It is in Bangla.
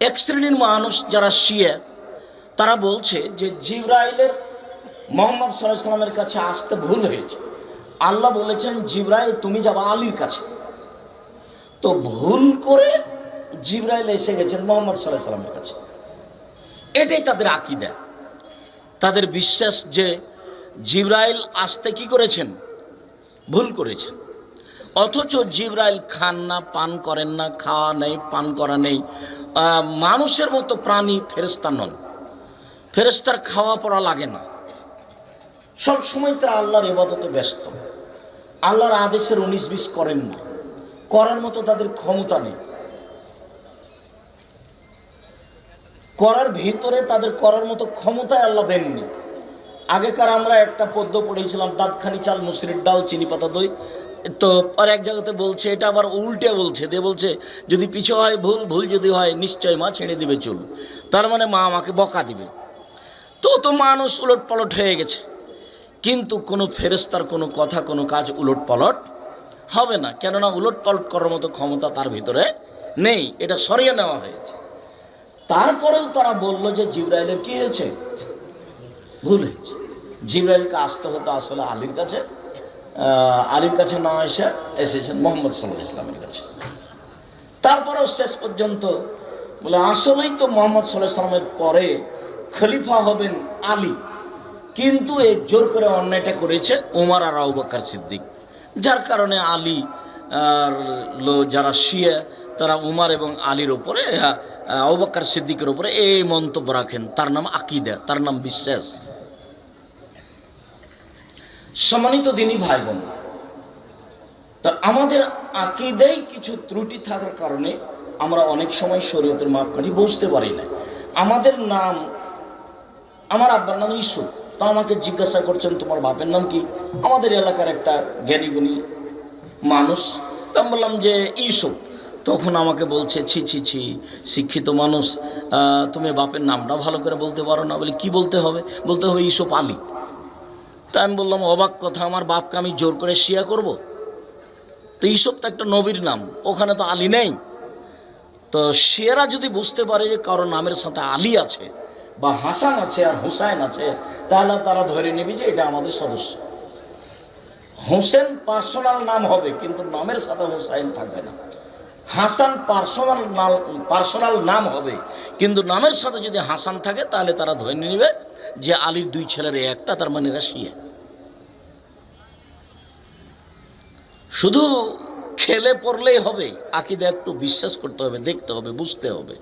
এক শ্রেণীর মানুষ যারা শিয়া, তারা বলছে যে জিবরাইলের মোহাম্মদ সাল্লাল্লাহু আলাইহি ওয়াসাল্লামের কাছে আসতে ভুল হয়েছে। আল্লাহ বলেছেন জিবরাইল তুমি যাবা আলীর কাছে, তো ভুল করে জিবরাইল এসে গেছেন মোহাম্মদ সাল্লাল্লাহু আলাইহি ওয়াসাল্লামের কাছে। এটাই তাদের আকীদা, তাদের বিশ্বাস যে জিবরাইল আসতে কি করেছেন, ভুল করেছেন। অথচ জিবরাইল খান না, পান করেন না, খাওয়া নেই, পান করা নেই, মানুষের মতো প্রাণী, ফেরেশতা নন। ফেরেশতার খাওয়া পড়া লাগে না, সব সময় তারা আল্লাহর ইবাদতে ব্যস্ত। আল্লাহর আদেশের 19-20 করেন না, করার মতো তাদের ক্ষমতা নেই। করার ভিতরে তাদের করার মতো ক্ষমতায় আল্লাহ দেননি। আগেকার আমরা একটা পদ্য পড়েছিলাম, দাঁতখানি চাল মুসুরির ডাল চিনি পাতা দই। তো আর এক জায়গাতে বলছে, এটা আবার উল্টে বলছে, দিয়ে বলছে যদি পিছু হয় ভুল, ভুল যদি হয় নিশ্চয় মা ছেড়ে দিবে চুল। তার মানে মা আমাকে বকা দিবে। তো মানুষ উলট পালট হয়ে গেছে, কিন্তু কোনো ফেরেশতার কোনো কথা, কোনো কাজ উলট পালট হবে না, কেননা উলট পালট করার মতো ক্ষমতা তার ভিতরে নেই, এটা সরিয়ে নেওয়া হয়েছে। তারপরেও তারা বলল যে জিবরাইলের কি হয়েছে, ভুল হয়েছে। জিবরাইলকে আসতে হতো আসলে আলীর কাছে, আলীর কাছে না এসেছেন মোহাম্মদ সাল্লাল্লাহু আলাইহি ওয়াসাল্লামের কাছে। তারপরেও শেষ পর্যন্ত বলে আসলেই তো মোহাম্মদ সাল্লাল্লাহু আলাইহি ওয়াসাল্লামের পরে খলিফা হবেন আলী, কিন্তু এক জোর করে অন্যায়টা করেছে ওমর আর আবু বকর সিদ্দিক, যার কারণে আলী আর যারা শিয়া তারা উমর এবং আলীর ওপরে, আবু বকর সিদ্দিকের ওপরে এই মন্তব্য রাখেন। তার নাম আকীদা, তার নাম বিশ্বাস। সম্মানিত দিনী ভাই বোন, তা আমাদের আকীদায় কিছু ত্রুটি থাকার কারণে আমরা অনেক সময় শরীয়তের মাপকাঠি বুঝতে পারি না। আমাদের নাম, আমার আব্বার নাম ইউসুফ, তা আমাকে জিজ্ঞাসা করছেন তোমার বাপের নাম কি? আমাদের এলাকার একটা জ্ঞানীগুণী মানুষ, তো আমি বললাম যে ইউসুফ। তখন আমাকে বলছে ছি ছি ছি, শিক্ষিত মানুষ, তুমি বাপের নামটা ভালো করে বলতে পারো না। বলে কি বলতে হবে? বলতে হবে ইউসুফ আলী। তা আমি বললাম অবাক কথা, আমার বাপকে আমি জোর করে শিয়া করব? তো ইউসুফ তো একটা নবীর নাম, ওখানে তো আলী নেই। তো শিয়ারা যদি বুঝতে পারে যে কারো নামের সাথে আলী আছে বা হাসান আছে আর হুসাইন আছে, তাহলে তারা ধরে নেবে যে এটা আমাদের সদস্য। হোসেন পার্সোনাল নাম হবে, কিন্তু নামের সাথে হুসাইন থাকবে না। হাসান পার্সোনাল নাম হবে, কিন্তু নামের সাথে যদি হাসান থাকে তাহলে তারা ধরে নেবে যে আলীর 2 ছেলের একটা, তার মানে এরা শিয়া। শুধু খেলে পড়লেই হবে, আকীদা একটু বিশ্বাস করতে হবে, দেখতে হবে, বুঝতে হবে।